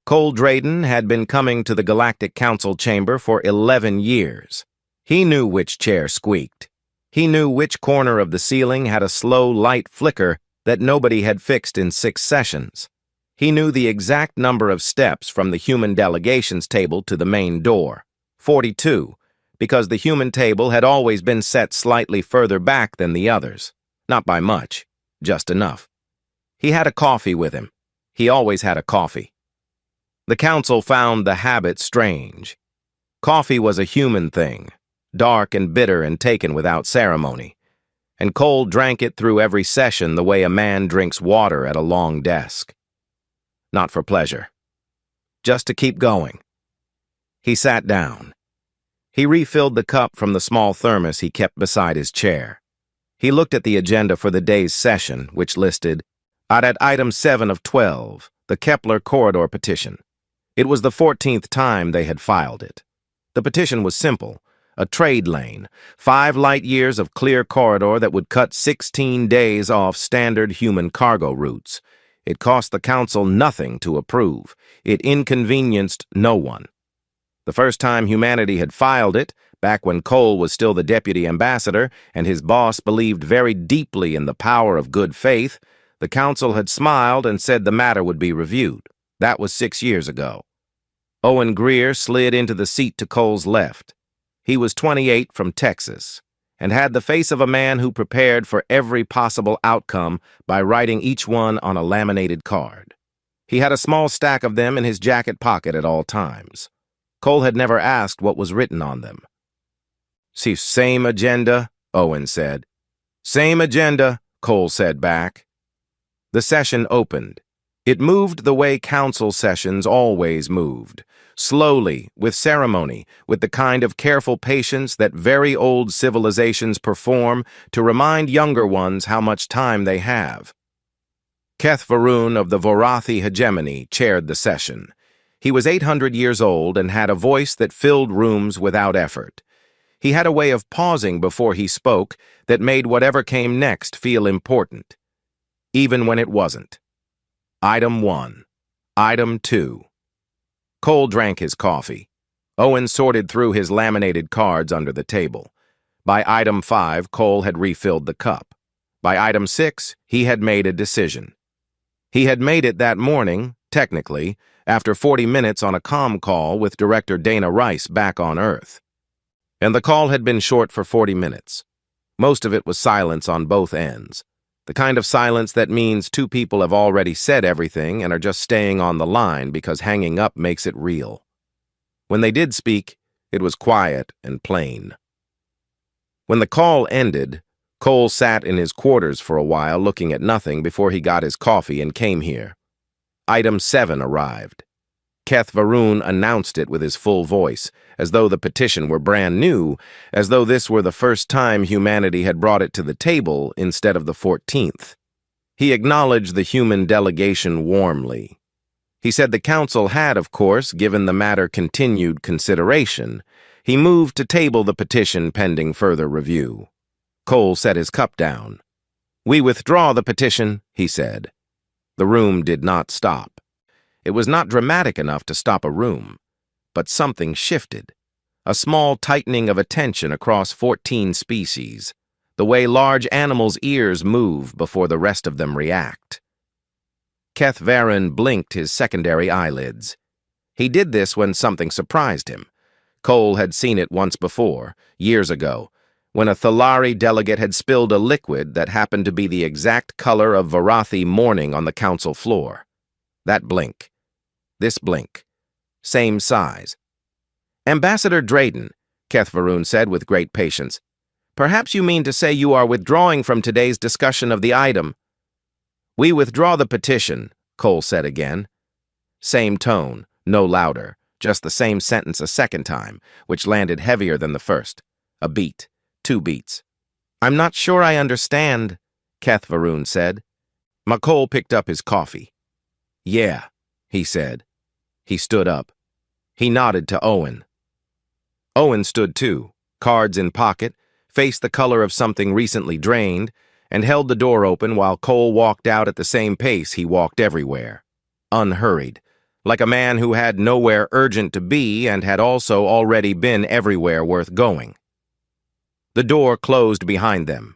Cole Drayden had been coming to the Galactic Council chamber for 11 years. He knew which chair squeaked. He knew which corner of the ceiling had a slow light flicker that nobody had fixed in 6 sessions. He knew the exact number of steps from the human delegations table to the main door, 42, because the human table had always been set slightly further back than the others. Not by much, just enough. He had a coffee with him. He always had a coffee. The council found the habit strange. Coffee was a human thing, dark and bitter and taken without ceremony. And Cole drank it through every session the way a man drinks water at a long desk. Not for pleasure. Just to keep going. He sat down. He refilled the cup from the small thermos he kept beside his chair. He looked at the agenda for the day's session, which listed, at item 7 of 12, the Kepler Corridor petition. It was the 14th time they had filed it. The petition was simple. A trade lane, 5 light years of clear corridor that would cut 16 days off standard human cargo routes. It cost the council nothing to approve. It inconvenienced no one. The first time humanity had filed it, back when Cole was still the deputy ambassador and his boss believed very deeply in the power of good faith, the council had smiled and said the matter would be reviewed. That was 6 years ago. Owen Greer slid into the seat to Cole's left. He was 28 from Texas and had the face of a man who prepared for every possible outcome by writing each one on a laminated card. He had a small stack of them in his jacket pocket at all times. Cole had never asked what was written on them. "See, same agenda," Owen said. "Same agenda," Cole said back. The session opened. It moved the way council sessions always moved, slowly, with ceremony, with the kind of careful patience that very old civilizations perform to remind younger ones how much time they have. Keth Varun of the Vorathi hegemony chaired the session. He was 800 years old and had a voice that filled rooms without effort. He had a way of pausing before he spoke that made whatever came next feel important, even when it wasn't. Item 1. Item 2. Cole drank his coffee. Owen sorted through his laminated cards under the table. By item 5, Cole had refilled the cup. By item 6, he had made a decision. He had made it that morning, technically, after 40 minutes on a comm call with Director Dana Rice back on Earth. And the call had been short for 40 minutes. Most of it was silence on both ends. The kind of silence that means 2 people have already said everything and are just staying on the line because hanging up makes it real. When they did speak, it was quiet and plain. When the call ended, Cole sat in his quarters for a while looking at nothing before he got his coffee and came here. Item 7 arrived. Keth Varun announced it with his full voice, as though the petition were brand new, as though this were the first time humanity had brought it to the table instead of the 14th. He acknowledged the human delegation warmly. He said the council had, of course, given the matter continued consideration. He moved to table the petition pending further review. Cole set his cup down. "We withdraw the petition," he said. The room did not stop. It was not dramatic enough to stop a room, but something shifted. A small tightening of attention across 14 species, the way large animals' ears move before the rest of them react. Keth Varun blinked his secondary eyelids. He did this when something surprised him. Cole had seen it once before, years ago, when a Thalari delegate had spilled a liquid that happened to be the exact color of Vorathi mourning on the council floor. That blink. This blink. Same size. "Ambassador Drayden," Keth Varun said with great patience, "perhaps you mean to say you are withdrawing from today's discussion of the item." "We withdraw the petition," Cole said again. Same tone, no louder, just the same sentence a second time, which landed heavier than the first. A beat, 2 beats. "I'm not sure I understand," Keth Varun said. Cole picked up his coffee. "Yeah," he said. He stood up. He nodded to Owen. Owen stood too, cards in pocket, face the color of something recently drained, and held the door open while Cole walked out at the same pace he walked everywhere. Unhurried, like a man who had nowhere urgent to be and had also already been everywhere worth going. The door closed behind them.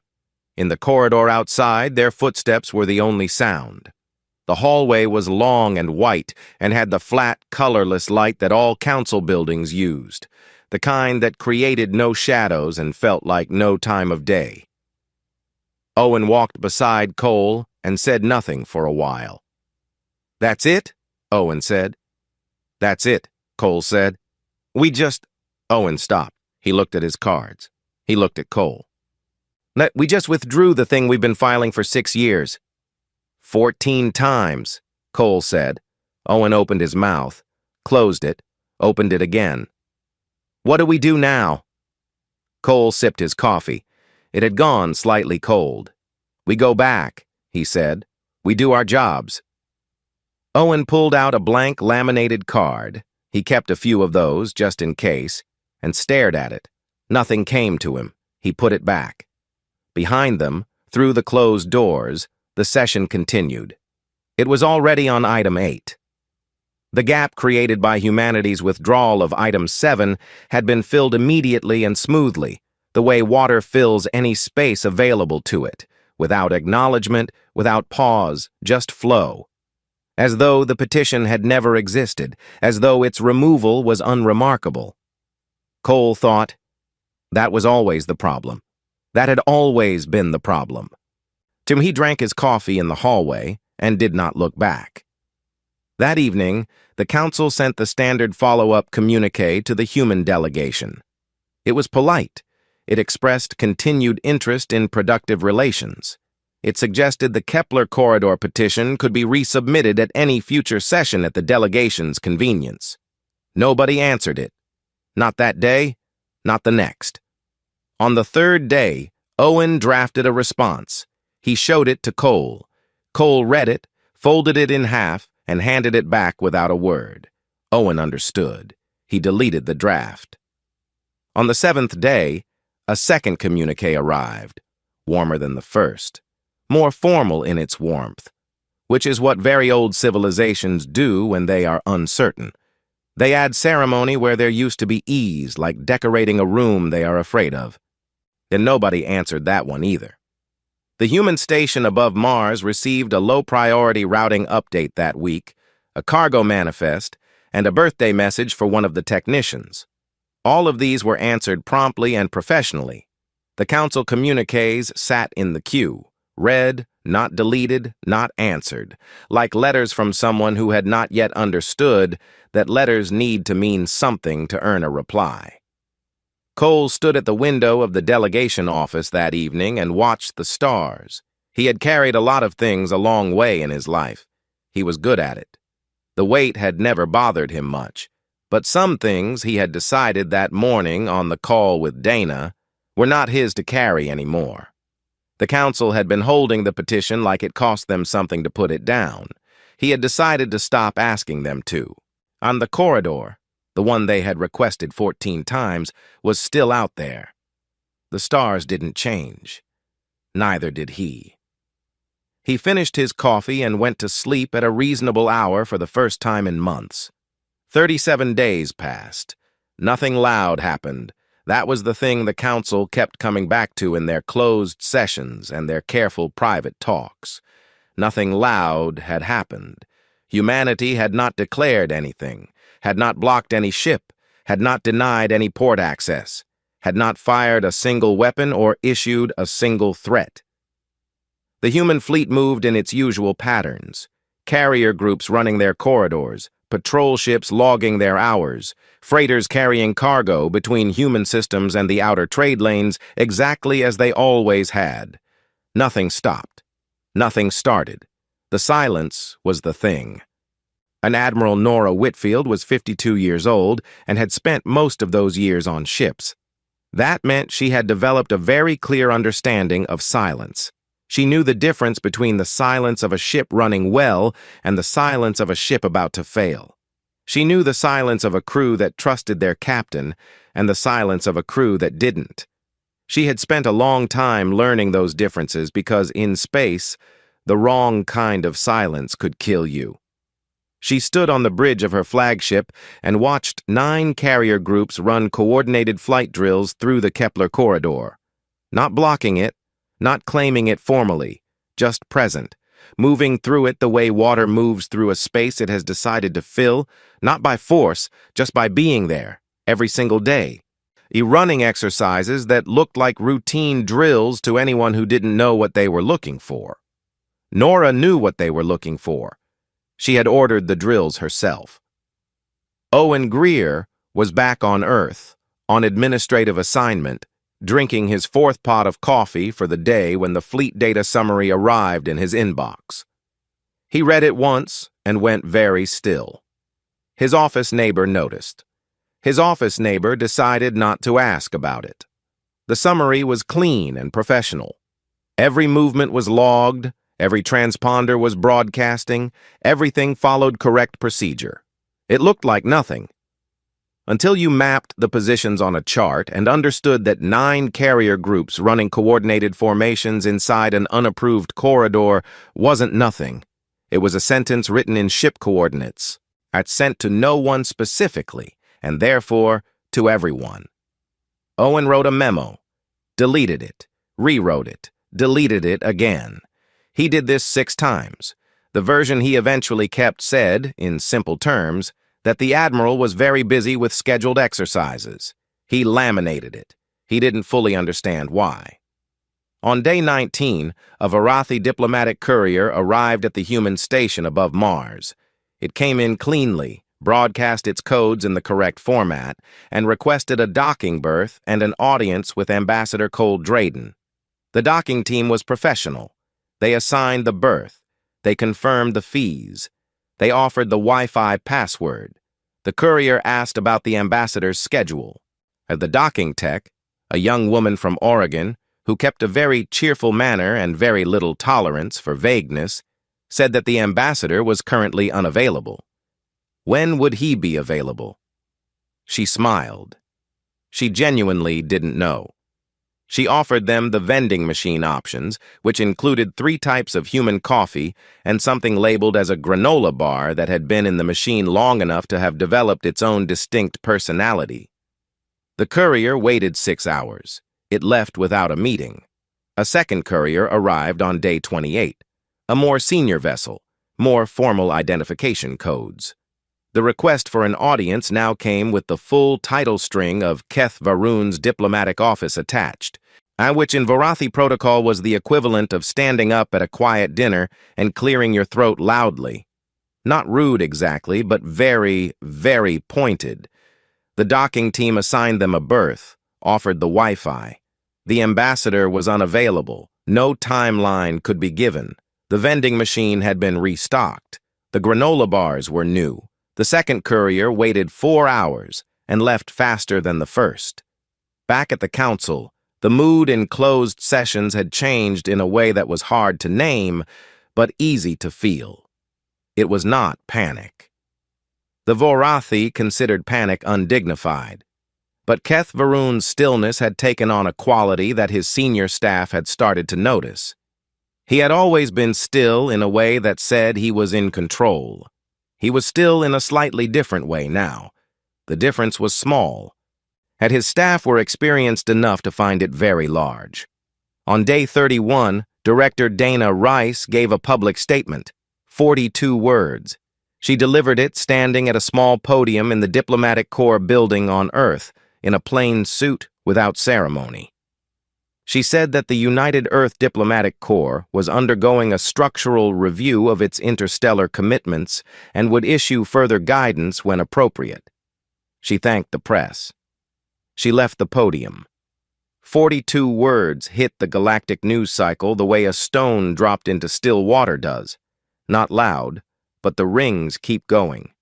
In the corridor outside, their footsteps were the only sound. The hallway was long and white and had the flat, colorless light that all council buildings used, the kind that created no shadows and felt like no time of day. Owen walked beside Cole and said nothing for a while. "That's it?" Owen said. "That's it," Cole said. Owen stopped. He looked at his cards. He looked at Cole. "We just withdrew the thing we've been filing for 6 years. 14 times, Cole said. Owen opened his mouth, closed it, opened it again. "What do we do now?" Cole sipped his coffee. It had gone slightly cold. "We go back," he said. "We do our jobs." Owen pulled out a blank laminated card. He kept a few of those, just in case, and stared at it. Nothing came to him. He put it back. Behind them, through the closed doors, the session continued. It was already on item 8. The gap created by humanity's withdrawal of item 7 had been filled immediately and smoothly, the way water fills any space available to it, without acknowledgement, without pause, just flow. As though the petition had never existed, as though its removal was unremarkable. Cole thought, that was always the problem. That had always been the problem. He drank his coffee in the hallway and did not look back. That evening, the council sent the standard follow-up communique to the human delegation. It was polite. It expressed continued interest in productive relations. It suggested the Kepler corridor petition could be resubmitted at any future session at the delegation's convenience. Nobody answered it. Not that day, not the next. On the third day, Owen drafted a response. He showed it to Cole. Cole read it, folded it in half, and handed it back without a word. Owen understood. He deleted the draft. On the 7th day, a second communique arrived, warmer than the first, more formal in its warmth, which is what very old civilizations do when they are uncertain. They add ceremony where there used to be ease, like decorating a room they are afraid of. And nobody answered that one either. The human station above Mars received a low-priority routing update that week, a cargo manifest, and a birthday message for one of the technicians. All of these were answered promptly and professionally. The council communiques sat in the queue, read, not deleted, not answered, like letters from someone who had not yet understood that letters need to mean something to earn a reply. Cole stood at the window of the delegation office that evening and watched the stars. He had carried a lot of things a long way in his life. He was good at it. The weight had never bothered him much, but some things he had decided that morning on the call with Dana were not his to carry anymore. The council had been holding the petition like it cost them something to put it down. He had decided to stop asking them to. On the corridor, the one they had requested 14 times, was still out there. The stars didn't change. Neither did he. He finished his coffee and went to sleep at a reasonable hour for the first time in months. 37 days passed. Nothing loud happened. That was the thing the council kept coming back to in their closed sessions and their careful private talks. Nothing loud had happened. Humanity had not declared anything, had not blocked any ship, had not denied any port access, had not fired a single weapon or issued a single threat. The human fleet moved in its usual patterns, carrier groups running their corridors, patrol ships logging their hours, freighters carrying cargo between human systems and the outer trade lanes exactly as they always had. Nothing stopped. Nothing started. The silence was the thing. An Admiral Nora Whitfield was 52 years old and had spent most of those years on ships. That meant she had developed a very clear understanding of silence. She knew the difference between the silence of a ship running well and the silence of a ship about to fail. She knew the silence of a crew that trusted their captain and the silence of a crew that didn't. She had spent a long time learning those differences because in space, the wrong kind of silence could kill you. She stood on the bridge of her flagship and watched 9 carrier groups run coordinated flight drills through the Kepler corridor. Not blocking it, not claiming it formally, just present, moving through it the way water moves through a space it has decided to fill, not by force, just by being there, every single day. Running exercises that looked like routine drills to anyone who didn't know what they were looking for. Nora knew what they were looking for. She had ordered the drills herself. Owen Greer was back on Earth, on administrative assignment, drinking his 4th pot of coffee for the day when the fleet data summary arrived in his inbox. He read it once and went very still. His office neighbor noticed. His office neighbor decided not to ask about it. The summary was clean and professional. Every movement was logged, every transponder was broadcasting, everything followed correct procedure. It looked like nothing. Until you mapped the positions on a chart and understood that 9 carrier groups running coordinated formations inside an unapproved corridor wasn't nothing. It was a sentence written in ship coordinates, sent to no one specifically, and therefore to everyone. Owen wrote a memo, deleted it, rewrote it, deleted it again. He did this 6 times. The version he eventually kept said, in simple terms, that the Admiral was very busy with scheduled exercises. He laminated it. He didn't fully understand why. On day 19, a Varathi diplomatic courier arrived at the human station above Mars. It came in cleanly, broadcast its codes in the correct format, and requested a docking berth and an audience with Ambassador Cole Drayden. The docking team was professional. They assigned the berth. They confirmed the fees. They offered the Wi-Fi password. The courier asked about the ambassador's schedule. The docking tech, a young woman from Oregon, who kept a very cheerful manner and very little tolerance for vagueness, said that the ambassador was currently unavailable. When would he be available? She smiled. She genuinely didn't know. She offered them the vending machine options, which included 3 types of human coffee and something labeled as a granola bar that had been in the machine long enough to have developed its own distinct personality. The courier waited 6 hours. It left without a meeting. A second courier arrived on day 28, a more senior vessel, more formal identification codes. The request for an audience now came with the full title string of Keth Varun's diplomatic office attached, which in Varathi protocol was the equivalent of standing up at a quiet dinner and clearing your throat loudly. Not rude exactly, but very, very pointed. The docking team assigned them a berth, offered the Wi-Fi. The ambassador was unavailable. No timeline could be given. The vending machine had been restocked. The granola bars were new. The second courier waited 4 hours and left faster than the first. Back at the council, the mood in closed sessions had changed in a way that was hard to name, but easy to feel. It was not panic. The Varathi considered panic undignified, but Keth Varun's stillness had taken on a quality that his senior staff had started to notice. He had always been still in a way that said he was in control. He was still in a slightly different way now. The difference was small, and his staff were experienced enough to find it very large. On day 31, Director Dana Rice gave a public statement, 42 words. She delivered it standing at a small podium in the Diplomatic Corps building on Earth, in a plain suit without ceremony. She said that the United Earth Diplomatic Corps was undergoing a structural review of its interstellar commitments and would issue further guidance when appropriate. She thanked the press. She left the podium. 42 words hit the galactic news cycle the way a stone dropped into still water does. Not loud, but the rings keep going.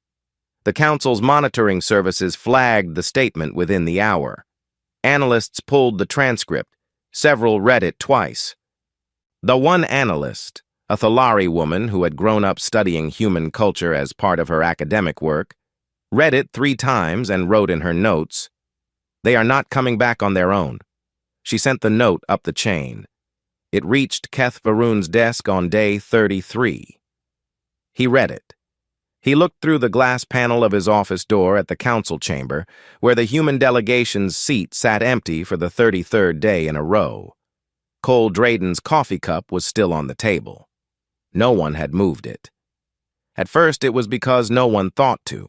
The Council's monitoring services flagged the statement within the hour. Analysts pulled the transcript. Several read it twice. The one analyst, a Thalari woman who had grown up studying human culture as part of her academic work, read it 3 times and wrote in her notes, "They are not coming back on their own." She sent the note up the chain. It reached Keth Varun's desk on day 33. He read it. He looked through the glass panel of his office door at the council chamber, where the human delegation's seat sat empty for the 33rd day in a row. Cole Drayden's coffee cup was still on the table. No one had moved it. At first, it was because no one thought to.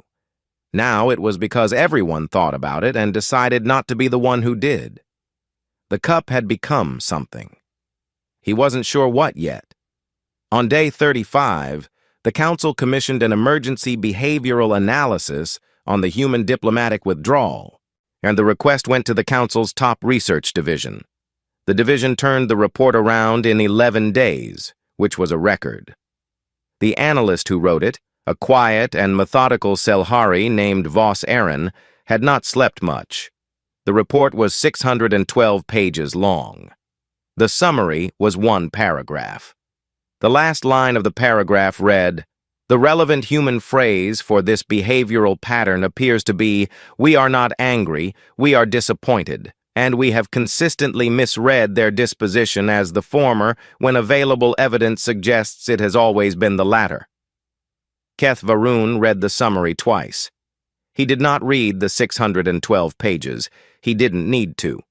Now it was because everyone thought about it and decided not to be the one who did. The cup had become something. He wasn't sure what yet. On day 35, the council commissioned an emergency behavioral analysis on the human diplomatic withdrawal, and the request went to the council's top research division. The division turned the report around in 11 days, which was a record. The analyst who wrote it, a quiet and methodical Selhari named Voss Aaron, had not slept much. The report was 612 pages long. The summary was one paragraph. The last line of the paragraph read, "The relevant human phrase for this behavioral pattern appears to be, 'We are not angry, we are disappointed, and we have consistently misread their disposition as the former when available evidence suggests it has always been the latter.'" Keth Varun read the summary twice. He did not read the 612 pages. He didn't need to.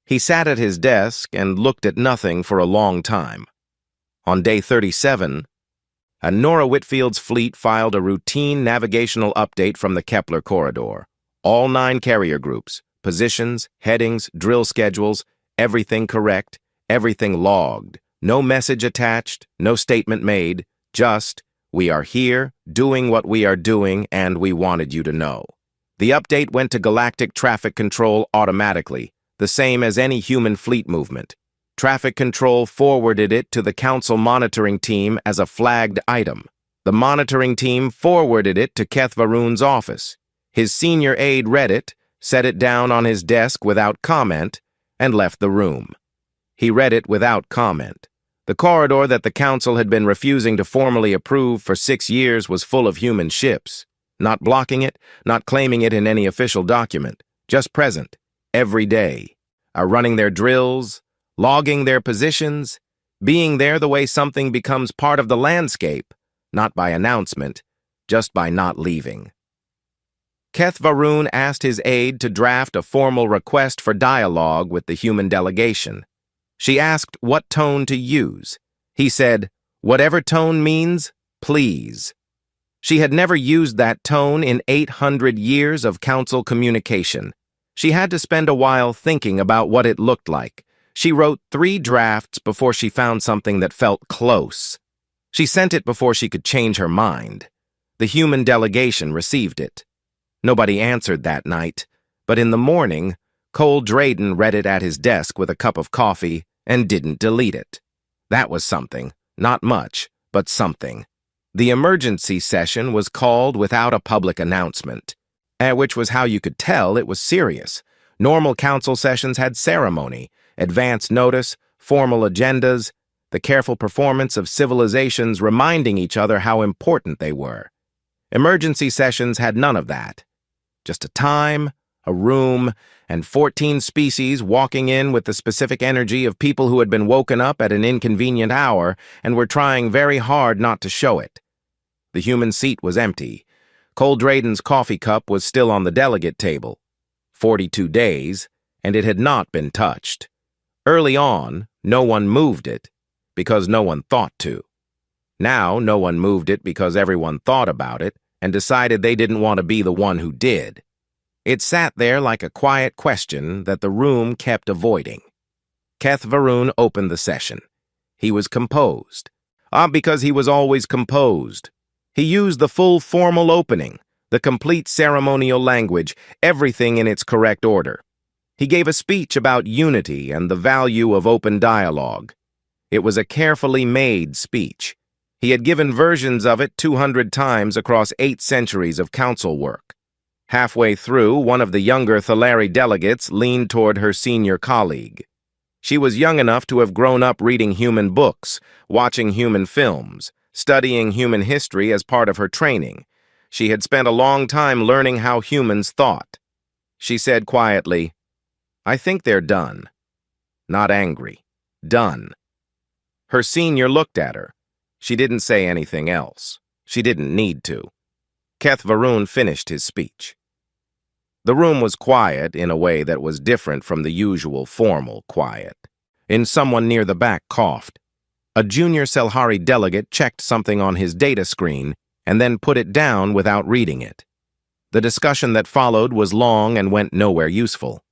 He sat at his desk and looked at nothing for a long time. On day 37, Nora Whitfield's fleet filed a routine navigational update from the Kepler corridor. All 9 carrier groups, positions, headings, drill schedules, everything correct, everything logged. No message attached, no statement made, just, "We are here, doing what we are doing, and we wanted you to know." The update went to Galactic traffic control automatically, the same as any human fleet movement. Traffic control forwarded it to the council monitoring team as a flagged item. The monitoring team forwarded it to Keth Varun's office. His senior aide read it, set it down on his desk without comment, and left the room. He read it without comment. The corridor that the council had been refusing to formally approve for 6 years was full of human ships, not blocking it, not claiming it in any official document, just present, every day, running their drills, logging their positions, being there the way something becomes part of the landscape, not by announcement, just by not leaving. Keth Varun asked his aide to draft a formal request for dialogue with the human delegation. She asked what tone to use. He said, "Whatever tone means, please." She had never used that tone in 800 years of council communication. She had to spend a while thinking about what it looked like. She wrote 3 drafts before she found something that felt close. She sent it before she could change her mind. The human delegation received it. Nobody answered that night, but in the morning, Cole Drayden read it at his desk with a cup of coffee and didn't delete it. That was something. Not much, but something. The emergency session was called without a public announcement, which was how you could tell it was serious. Normal council sessions had ceremony, advance notice, formal agendas, the careful performance of civilizations reminding each other how important they were. Emergency sessions had none of that. Just a time, a room, and 14 species walking in with the specific energy of people who had been woken up at an inconvenient hour and were trying very hard not to show it. The human seat was empty. Cole Drayden's coffee cup was still on the delegate table. 42 days, and it had not been touched. Early on, no one moved it because no one thought to. Now, no one moved it because everyone thought about it and decided they didn't want to be the one who did. It sat there like a quiet question that the room kept avoiding. Keth Varun opened the session. He was composed. Because he was always composed. He used the full formal opening, the complete ceremonial language, everything in its correct order. He gave a speech about unity and the value of open dialogue. It was a carefully made speech. He had given versions of it 200 times across 8 centuries of council work. Halfway through, one of the younger Thalari delegates leaned toward her senior colleague. She was young enough to have grown up reading human books, watching human films, studying human history as part of her training. She had spent a long time learning how humans thought. She said quietly, "I think they're done." Not angry. Done. Her senior looked at her. She didn't say anything else. She didn't need to. Keth Varun finished his speech. The room was quiet in a way that was different from the usual formal quiet. Someone near the back coughed. A junior Selhari delegate checked something on his data screen and then put it down without reading it. The discussion that followed was long and went nowhere useful.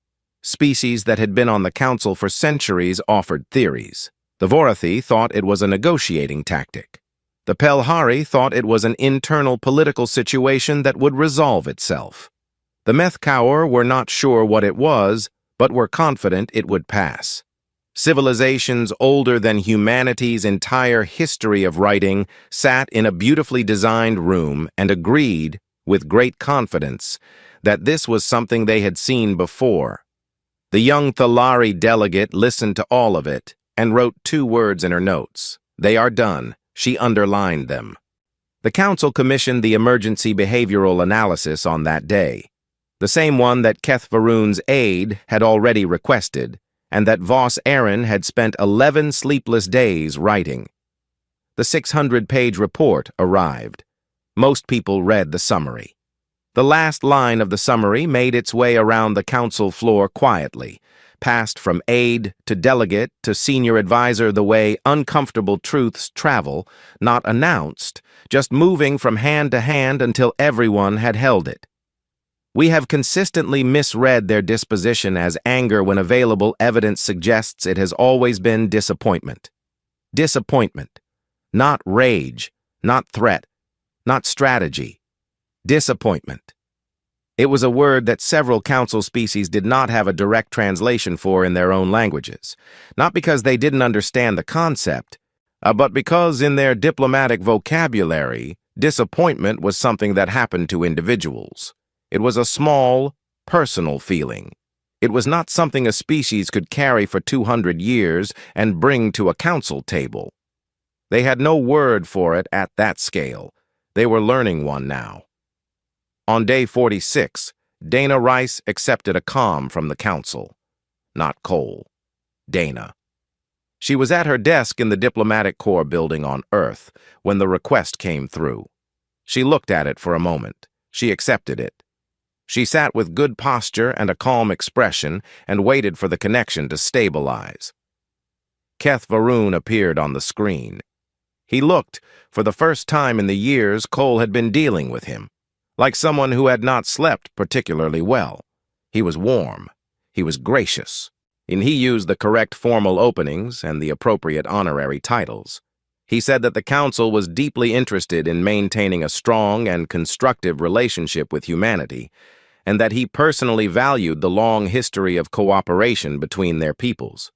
Species that had been on the council for centuries offered theories. The Vorathi thought it was a negotiating tactic. The Pelhari thought it was an internal political situation that would resolve itself. The Methkaur were not sure what it was, but were confident it would pass. Civilizations older than humanity's entire history of writing sat in a beautifully designed room and agreed, with great confidence, that this was something they had seen before. The young Thalari delegate listened to all of it and wrote 2 words in her notes. "They are done." She underlined them. The council commissioned the emergency behavioral analysis on that day, the same one that Keth Varun's aide had already requested, and that Voss Aaron had spent 11 sleepless days writing. The 600-page report arrived. Most people read the summary. The last line of the summary made its way around the council floor quietly, passed from aide to delegate to senior advisor the way uncomfortable truths travel, not announced, just moving from hand to hand until everyone had held it. We have consistently misread their disposition as anger when available evidence suggests it has always been disappointment. Disappointment. Not rage, not threat, not strategy. Disappointment. It was a word that several council species did not have a direct translation for in their own languages, not because they didn't understand the concept, but because in their diplomatic vocabulary, disappointment was something that happened to individuals. It was a small, personal feeling. It was not something a species could carry for 200 years and bring to a council table. They had no word for it at that scale. They were learning one now. On day 46, Dana Rice accepted a comm from the council. Not Cole. Dana. She was at her desk in the Diplomatic Corps building on Earth when the request came through. She looked at it for a moment. She accepted it. She sat with good posture and a calm expression and waited for the connection to stabilize. Keth Varun appeared on the screen. He looked, for the first time in the years Cole had been dealing with him, like someone who had not slept particularly well. He was warm. He was gracious. And he used the correct formal openings and the appropriate honorary titles. He said that the council was deeply interested in maintaining a strong and constructive relationship with humanity, and that he personally valued the long history of cooperation between their peoples.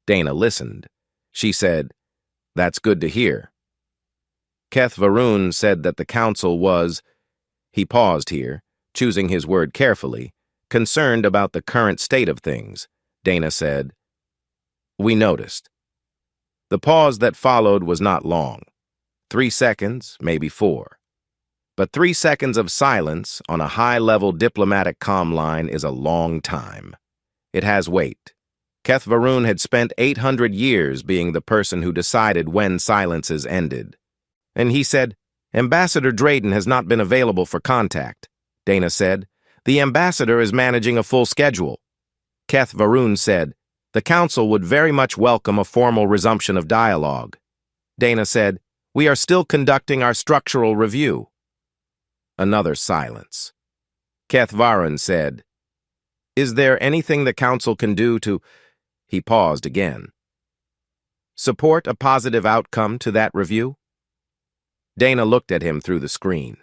Dana listened. She said, "That's good to hear." Keth Varun said that the council was, he paused here, choosing his word carefully, concerned about the current state of things. Dana said, "We noticed." The pause that followed was not long. 3 seconds, maybe 4. But 3 seconds of silence on a high-level diplomatic comm line is a long time. It has weight. Keth Varun had spent 800 years being the person who decided when silences ended. And he said, "Ambassador Drayden has not been available for contact." Dana said, "The ambassador is managing a full schedule." Keth Varun said, "The council would very much welcome a formal resumption of dialogue." Dana said, "We are still conducting our structural review." Another silence. Keth Varun said, "Is there anything the council can do to—" He paused again. "Support a positive outcome to that review?" Dana looked at him through the screen.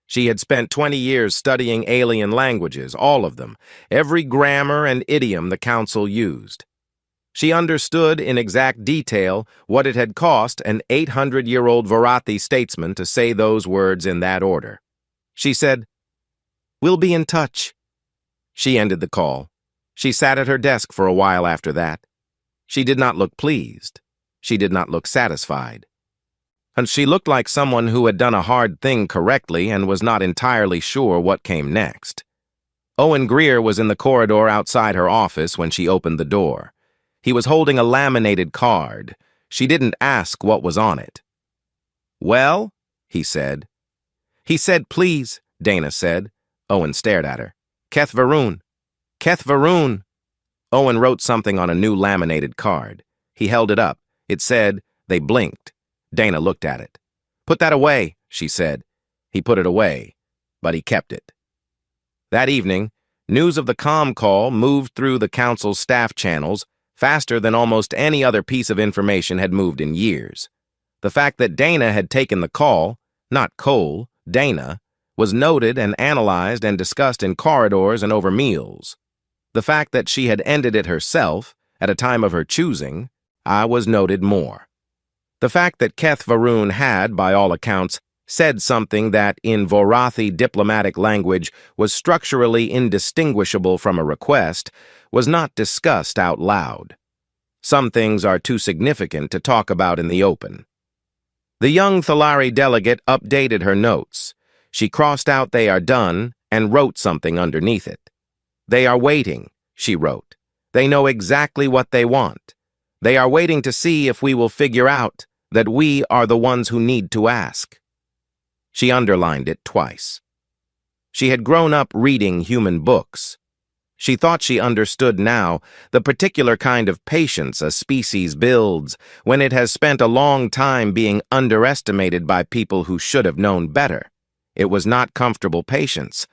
She had spent 20 years studying alien languages, all of them, every grammar and idiom the council used. She understood in exact detail what it had cost an 800-year-old Vorathi statesman to say those words in that order. She said, "We'll be in touch." She ended the call. She sat at her desk for a while after that. She did not look pleased. She did not look satisfied. And she looked like someone who had done a hard thing correctly and was not entirely sure what came next. Owen Greer was in the corridor outside her office when she opened the door. He was holding a laminated card. She didn't ask what was on it. "Well?" he said. He said, please, Dana said. Owen stared at her. Keth Varun. Keth Varun. Owen wrote something on a new laminated card. He held it up. It said, they blinked. Dana looked at it. Put that away, she said. He put it away, but he kept it. That evening, news of the comm call moved through the council's staff channels faster than almost any other piece of information had moved in years. The fact that Dana had taken the call, not Cole, Dana, was noted and analyzed and discussed in corridors and over meals. The fact that she had ended it herself, at a time of her choosing, was noted more. The fact that Keth Varun had, by all accounts, said something that, in Vorathi diplomatic language, was structurally indistinguishable from a request, was not discussed out loud. Some things are too significant to talk about in the open. The young Thalari delegate updated her notes. She crossed out "they are done" and wrote something underneath it. "They are waiting," she wrote. "They know exactly what they want. They are waiting to see if we will figure out that we are the ones who need to ask." She underlined it twice. She had grown up reading human books. She thought she understood now the particular kind of patience a species builds when it has spent a long time being underestimated by people who should have known better. It was not comfortable patience.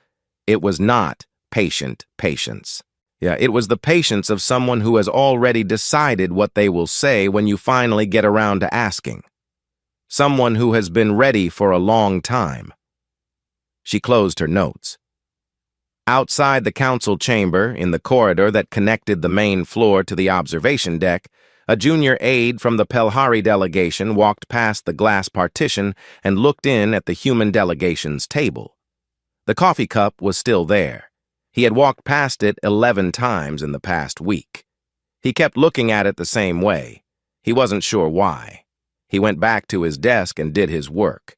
It was not patient patience. It was the patience of someone who has already decided what they will say when you finally get around to asking. Someone who has been ready for a long time. She closed her notes. Outside the council chamber, in the corridor that connected the main floor to the observation deck, a junior aide from the Pelhari delegation walked past the glass partition and looked in at the human delegation's table. The coffee cup was still there. He had walked past it 11 times in the past week. He kept looking at it the same way. He wasn't sure why. He went back to his desk and did his work.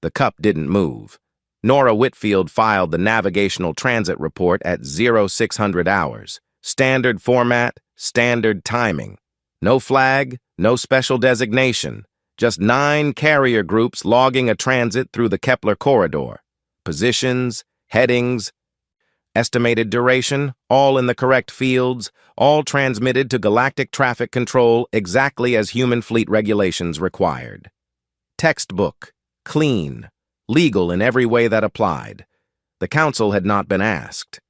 The cup didn't move. Nora Whitfield filed the navigational transit report at 0600 hours. Standard format, standard timing. No flag, no special designation. Just 9 carrier groups logging a transit through the Kepler corridor. Positions, headings, estimated duration, all in the correct fields, all transmitted to Galactic Traffic Control exactly as human fleet regulations required. Textbook, clean, legal in every way that applied. The council had not been asked.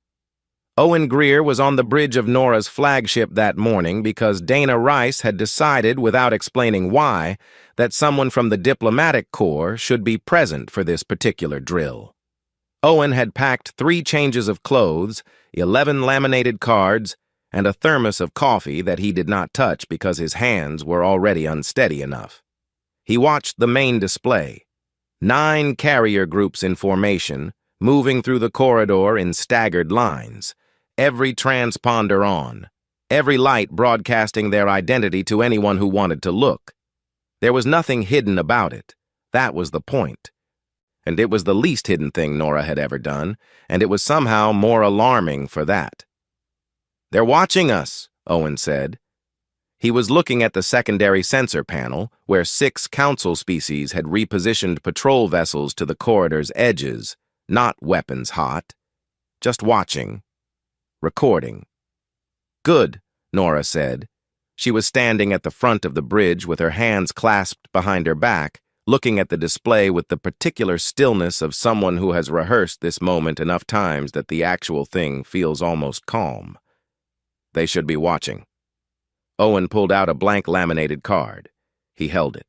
Owen Greer was on the bridge of Nora's flagship that morning because Dana Rice had decided, without explaining why, that someone from the diplomatic corps should be present for this particular drill. Owen had packed 3 changes of clothes, 11 laminated cards, and a thermos of coffee that he did not touch because his hands were already unsteady enough. He watched the main display. 9 carrier groups in formation, moving through the corridor in staggered lines, every transponder on, every light broadcasting their identity to anyone who wanted to look. There was nothing hidden about it. That was the point. And it was the least hidden thing Nora had ever done, and it was somehow more alarming for that. "They're watching us," Owen said. He was looking at the secondary sensor panel, where 6 council species had repositioned patrol vessels to the corridor's edges, not weapons hot, just watching, recording. "Good," Nora said. She was standing at the front of the bridge with her hands clasped behind her back, looking at the display with the particular stillness of someone who has rehearsed this moment enough times that the actual thing feels almost calm. They should be watching. Owen pulled out a blank laminated card. He held it.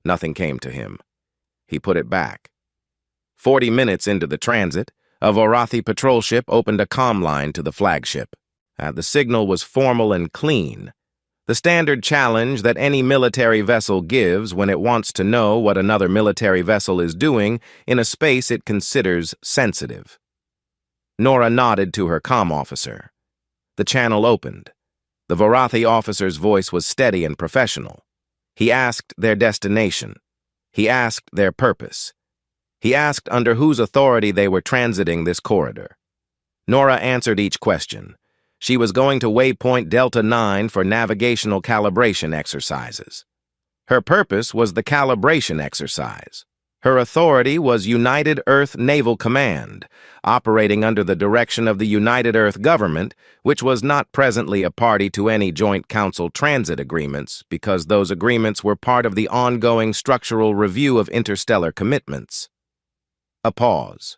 Nothing came to him. He put it back. 40 minutes into the transit, a Vorathi patrol ship opened a comm line to the flagship. The signal was formal and clean. The standard challenge that any military vessel gives when it wants to know what another military vessel is doing in a space it considers sensitive. Nora nodded to her comm officer. The channel opened. The Vorathi officer's voice was steady and professional. He asked their destination. He asked their purpose. He asked under whose authority they were transiting this corridor. Nora answered each question. She was going to waypoint Delta 9 for navigational calibration exercises. Her purpose was the calibration exercise. Her authority was United Earth Naval Command, operating under the direction of the United Earth government, which was not presently a party to any Joint Council transit agreements because those agreements were part of the ongoing structural review of interstellar commitments. A pause.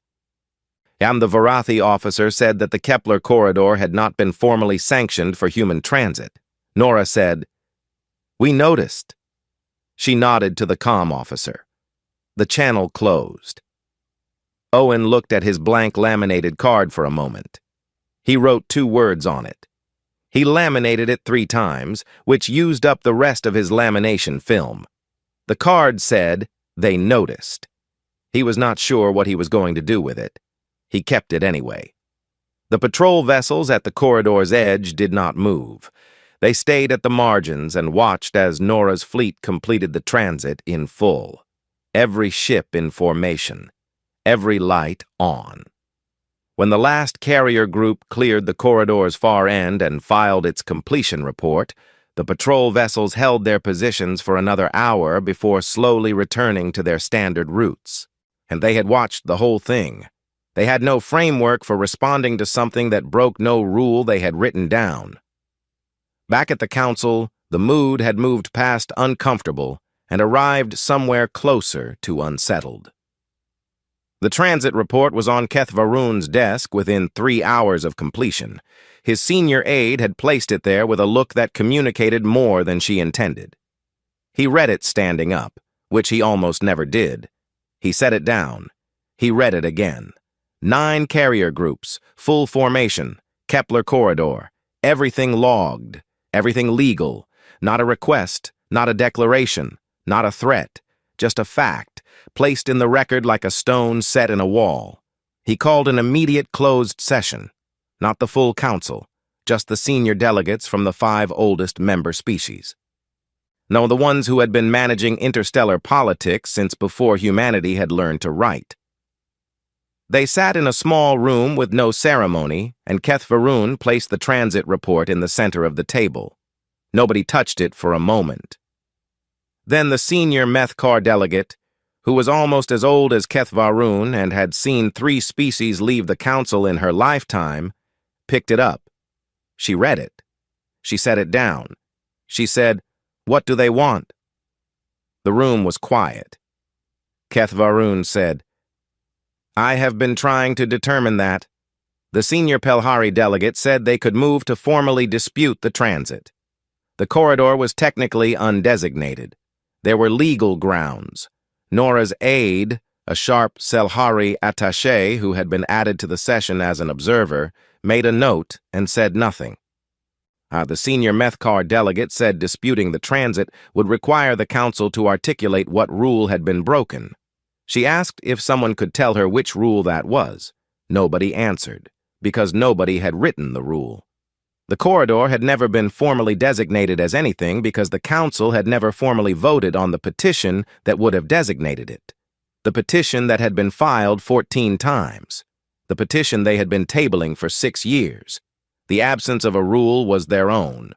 And the Varathi officer said that the Kepler corridor had not been formally sanctioned for human transit. Nora said, "We noticed." She nodded to the comm officer. The channel closed. Owen looked at his blank laminated card for a moment. He wrote 2 words on it. He laminated it 3 times, which used up the rest of his lamination film. The card said, "They noticed." He was not sure what he was going to do with it. He kept it anyway. The patrol vessels at the corridor's edge did not move. They stayed at the margins and watched as Nora's fleet completed the transit in full. Every ship in formation. Every light on. When the last carrier group cleared the corridor's far end and filed its completion report, the patrol vessels held their positions for another hour before slowly returning to their standard routes. And they had watched the whole thing. They had no framework for responding to something that broke no rule they had written down. Back at the council, the mood had moved past uncomfortable and arrived somewhere closer to unsettled. The transit report was on Keth Varun's desk within 3 hours of completion. His senior aide had placed it there with a look that communicated more than she intended. He read it standing up, which he almost never did. He set it down. He read it again. 9 carrier groups, full formation, Kepler corridor, everything logged, everything legal, not a request, not a declaration, not a threat, just a fact, placed in the record like a stone set in a wall. He called an immediate closed session, not the full council, just the senior delegates from the 5 oldest member species. No, the ones who had been managing interstellar politics since before humanity had learned to write. They sat in a small room with no ceremony, and Keth Varun placed the transit report in the center of the table. Nobody touched it for a moment. Then the senior Methkar delegate, who was almost as old as Keth Varun and had seen 3 species leave the council in her lifetime, picked it up. She read it. She set it down. She said, "What do they want?" The room was quiet. Keth Varun said, "I have been trying to determine that." The senior Pelhari delegate said they could move to formally dispute the transit. The corridor was technically undesignated. There were legal grounds. Nora's aide, a sharp Selhari attaché who had been added to the session as an observer, made a note and said nothing. The senior Methkar delegate said disputing the transit would require the council to articulate what rule had been broken. She asked if someone could tell her which rule that was. Nobody answered, because nobody had written the rule. The corridor had never been formally designated as anything because the council had never formally voted on the petition that would have designated it. The petition that had been filed 14 times. The petition they had been tabling for 6 years. The absence of a rule was their own.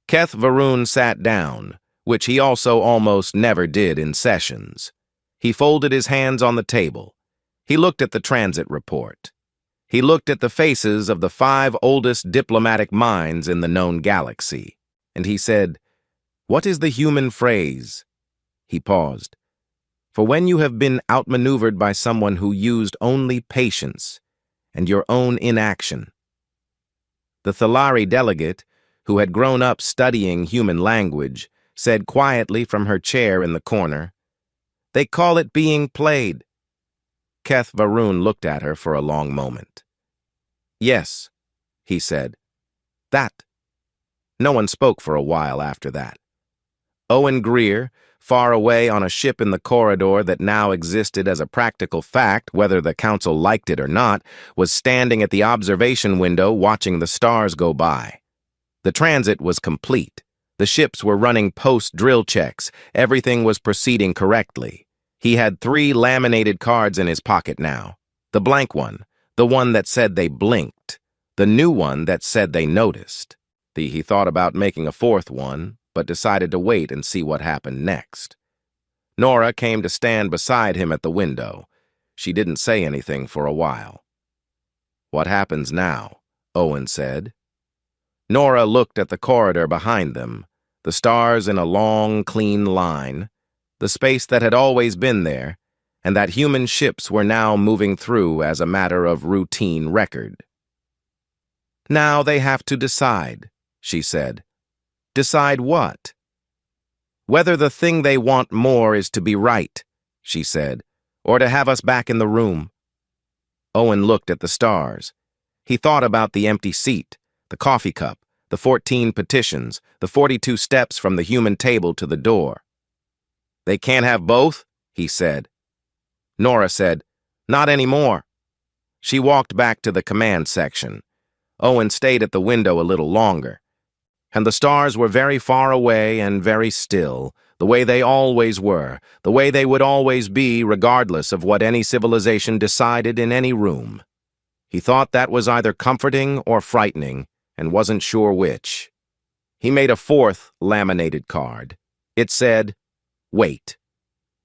Keth Varun sat down, which he also almost never did in sessions. He folded his hands on the table. He looked at the transit report. He looked at the faces of the 5 oldest diplomatic minds in the known galaxy, and he said, "What is the human phrase?" He paused. "For when you have been outmaneuvered by someone who used only patience and your own inaction." The Thalari delegate, who had grown up studying human language, said quietly from her chair in the corner, "They call it being played." Keth Varun looked at her for a long moment. "Yes," he said. "That." No one spoke for a while after that. Owen Greer, far away on a ship in the corridor that now existed as a practical fact, whether the council liked it or not, was standing at the observation window watching the stars go by. The transit was complete. The ships were running post-drill checks. Everything was proceeding correctly. He had 3 laminated cards in his pocket now. The blank one, the one that said they blinked, the new one that said they noticed. He thought about making a 4th one, but decided to wait and see what happened next. Nora came to stand beside him at the window. She didn't say anything for a while. "What happens now?" Owen said. Nora looked at the corridor behind them, the stars in a long, clean line, the space that had always been there, and that human ships were now moving through as a matter of routine record. "Now they have to decide," she said. "Decide what?" "Whether the thing they want more is to be right," she said, "or to have us back in the room." Owen looked at the stars. He thought about the empty seat, the coffee cup, the 14 petitions, the 42 steps from the human table to the door. "They can't have both?" he said. Nora said, "Not anymore." She walked back to the command section. Owen stayed at the window a little longer. And the stars were very far away and very still, the way they always were, the way they would always be regardless of what any civilization decided in any room. He thought that was either comforting or frightening, and wasn't sure which. He made a fourth laminated card. It said, "Wait."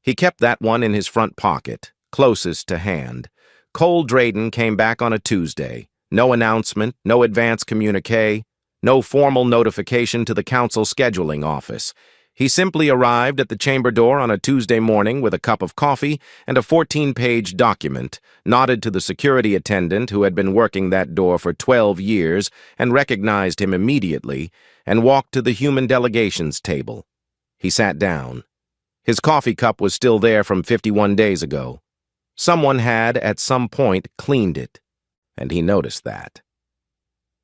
He kept that one in his front pocket, closest to hand. Cole Drayden came back on a Tuesday. No announcement, no advance communique, no formal notification to the council scheduling office. He simply arrived at the chamber door on a Tuesday morning with a cup of coffee and a 14-page document, nodded to the security attendant who had been working that door for 12 years and recognized him immediately, and walked to the human delegations table. He sat down. His coffee cup was still there from 51 days ago. Someone had, at some point, cleaned it, and he noticed that.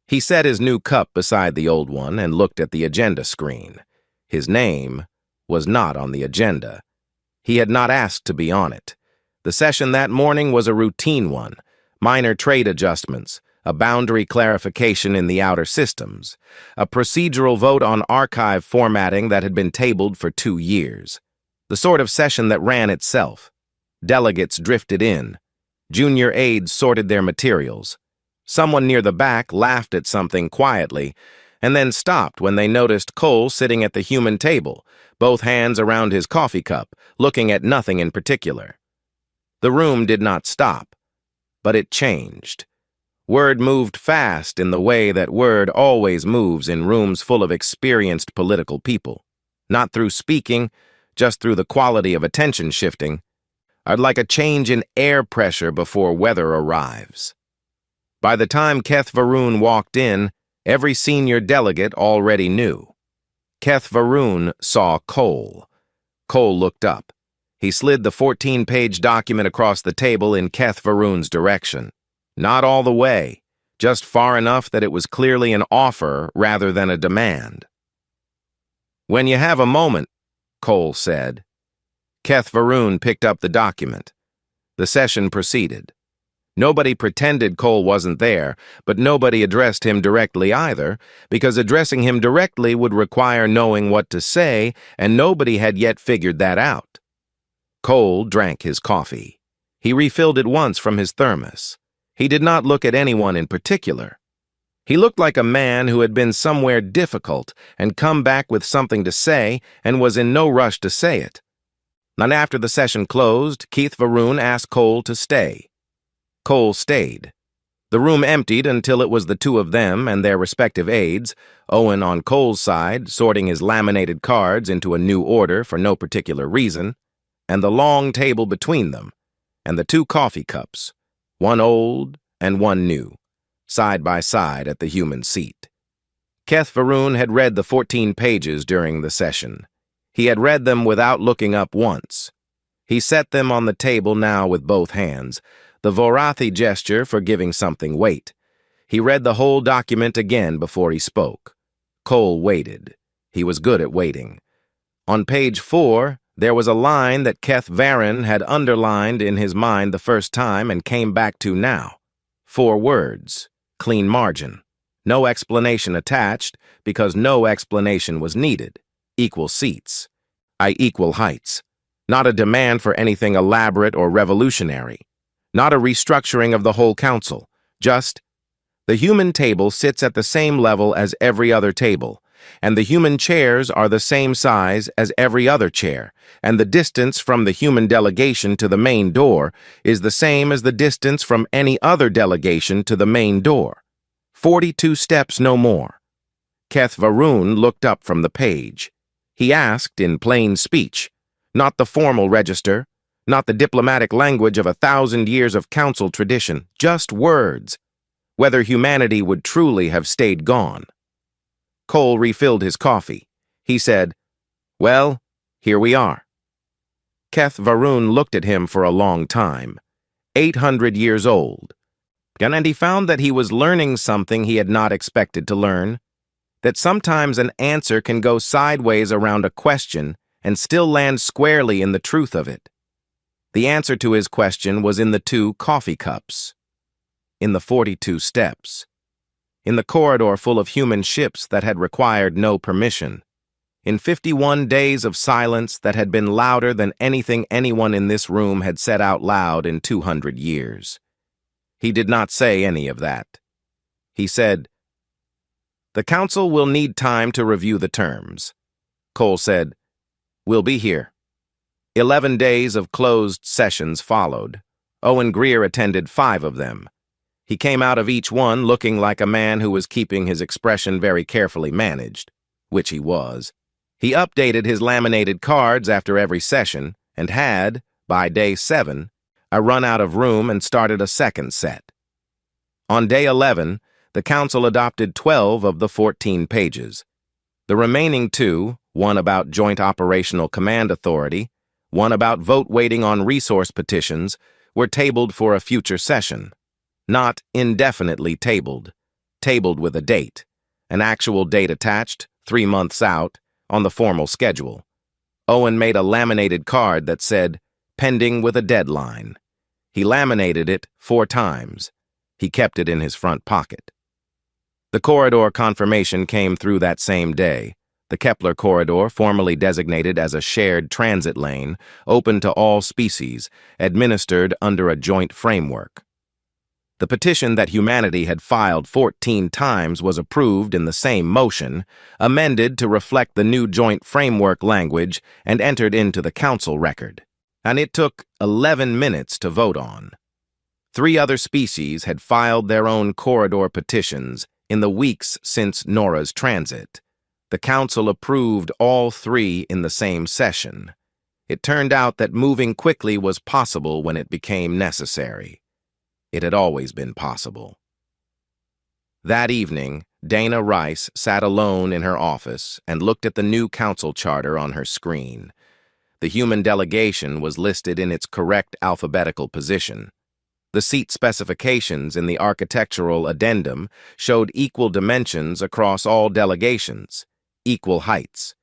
He set his new cup beside the old one and looked at the agenda screen. His name was not on the agenda. He had not asked to be on it. The session that morning was a routine one, minor trade adjustments, a boundary clarification in the outer systems, a procedural vote on archive formatting that had been tabled for 2 years. The sort of session that ran itself. Delegates drifted in. Junior aides sorted their materials. Someone near the back laughed at something quietly, and then stopped when they noticed Cole sitting at the human table, both hands around his coffee cup, looking at nothing in particular. The room did not stop, but it changed. Word moved fast in the way that word always moves in rooms full of experienced political people. Not through speaking, just through the quality of attention shifting. I'd like a change in air pressure before weather arrives. By the time Keth Varun walked in, every senior delegate already knew. Keth Varun saw Cole. Cole looked up. He slid the 14-page document across the table in Keth Varun's direction. Not all the way, just far enough that it was clearly an offer rather than a demand. "When you have a moment," Cole said. Keth Varun picked up the document. The session proceeded. Nobody pretended Cole wasn't there, but nobody addressed him directly either, because addressing him directly would require knowing what to say, and nobody had yet figured that out. Cole drank his coffee. He refilled it once from his thermos. He did not look at anyone in particular. He looked like a man who had been somewhere difficult and come back with something to say and was in no rush to say it. And after the session closed, Keith Varun asked Cole to stay. Cole stayed. The room emptied until it was the two of them and their respective aides, Owen on Cole's side, sorting his laminated cards into a new order for no particular reason, and the long table between them, and the 2 coffee cups, one old and one new, side by side at the human seat. Keth Varun had read the 14 pages during the session. He had read them without looking up once. He set them on the table now with both hands, the Vorathi gesture for giving something weight. He read the whole document again before he spoke. Cole waited. He was good at waiting. On page 4, there was a line that Keth Varun had underlined in his mind the first time and came back to now. 4 words. Clean margin. No explanation attached, because no explanation was needed. Equal seats. Equal heights. Not a demand for anything elaborate or revolutionary. Not a restructuring of the whole council. Just, the human table sits at the same level as every other table, and the human chairs are the same size as every other chair, and the distance from the human delegation to the main door is the same as the distance from any other delegation to the main door. 42 steps, no more. Keth Varun looked up from the page. He asked in plain speech, not the formal register, not the diplomatic language of 1,000 years of council tradition, just words, whether humanity would truly have stayed gone. Cole refilled his coffee. He said, "Well, here we are." Keth Varun looked at him for a long time, 800 years old, and he found that he was learning something he had not expected to learn, that sometimes an answer can go sideways around a question and still land squarely in the truth of it. The answer to his question was in the 2 coffee cups, in the 42 steps, in the corridor full of human ships that had required no permission, in 51 days of silence that had been louder than anything anyone in this room had said out loud in 200 years. He did not say any of that. He said, "The council will need time to review the terms." Cole said, "We'll be here." 11 days of closed sessions followed. Owen Greer attended 5 of them. He came out of each one looking like a man who was keeping his expression very carefully managed, which he was. He updated his laminated cards after every session and had, by day 7, a run out of room and started a second set. On day 11, the council adopted 12 of the 14 pages. The remaining 2, one about Joint Operational Command Authority, one about vote waiting on resource petitions, were tabled for a future session. Not indefinitely tabled. Tabled with a date. An actual date attached, 3 months out, on the formal schedule. Owen made a laminated card that said, "Pending with a deadline." He laminated it 4 times. He kept it in his front pocket. The corridor confirmation came through that same day. The Kepler corridor, formerly designated as a shared transit lane, open to all species, administered under a joint framework. The petition that humanity had filed 14 times was approved in the same motion, amended to reflect the new joint framework language, and entered into the council record. And it took 11 minutes to vote on. 3 other species had filed their own corridor petitions in the weeks since Nora's transit. The council approved all 3 in the same session. It turned out that moving quickly was possible when it became necessary. It had always been possible. That evening, Dana Rice sat alone in her office and looked at the new council charter on her screen. The human delegation was listed in its correct alphabetical position. The seat specifications in the architectural addendum showed equal dimensions across all delegations, equal heights.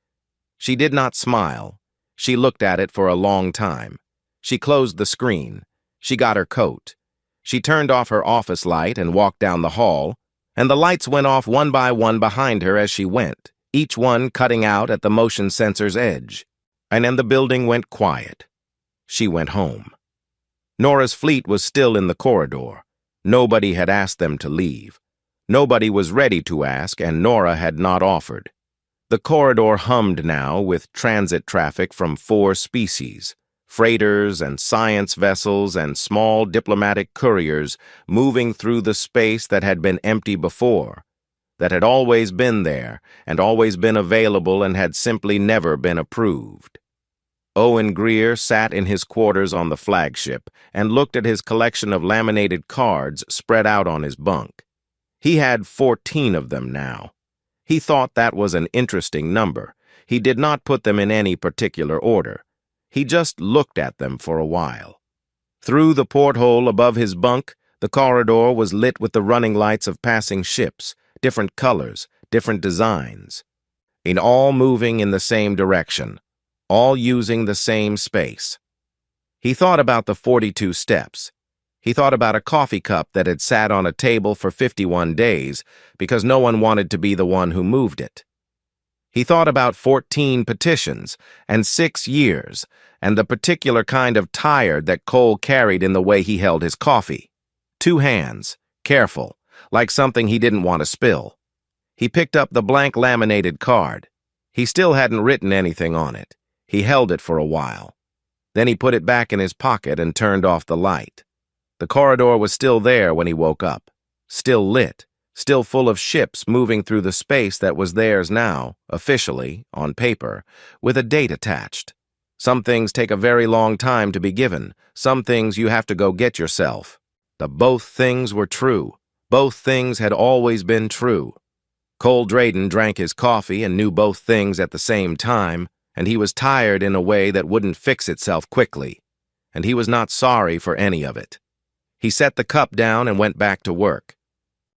She did not smile. She looked at it for a long time. She closed the screen. She got her coat. She turned off her office light and walked down the hall, and the lights went off one by one behind her as she went, each one cutting out at the motion sensor's edge. And then the building went quiet. She went home. Nora's fleet was still in the corridor. Nobody had asked them to leave. Nobody was ready to ask, and Nora had not offered. The corridor hummed now with transit traffic from 4 species, freighters and science vessels and small diplomatic couriers moving through the space that had been empty before, that had always been there and always been available and had simply never been approved. Owen Greer sat in his quarters on the flagship and looked at his collection of laminated cards spread out on his bunk. He had 14 of them now. He thought that was an interesting number. He did not put them in any particular order. He just looked at them for a while. Through the porthole above his bunk, the corridor was lit with the running lights of passing ships, different colors, different designs, and all moving in the same direction, all using the same space. He thought about the 42 steps. He thought about a coffee cup that had sat on a table for 51 days because no one wanted to be the one who moved it. He thought about 14 petitions and 6 years and the particular kind of tired that Cole carried in the way he held his coffee. 2 hands, careful, like something he didn't want to spill. He picked up the blank laminated card. He still hadn't written anything on it. He held it for a while. Then he put it back in his pocket and turned off the light. The corridor was still there when he woke up, still lit, still full of ships moving through the space that was theirs now, officially, on paper, with a date attached. Some things take a very long time to be given. Some things you have to go get yourself. The both things were true. Both things had always been true. Cole Drayden drank his coffee and knew both things at the same time, and he was tired in a way that wouldn't fix itself quickly, and he was not sorry for any of it. He set the cup down and went back to work.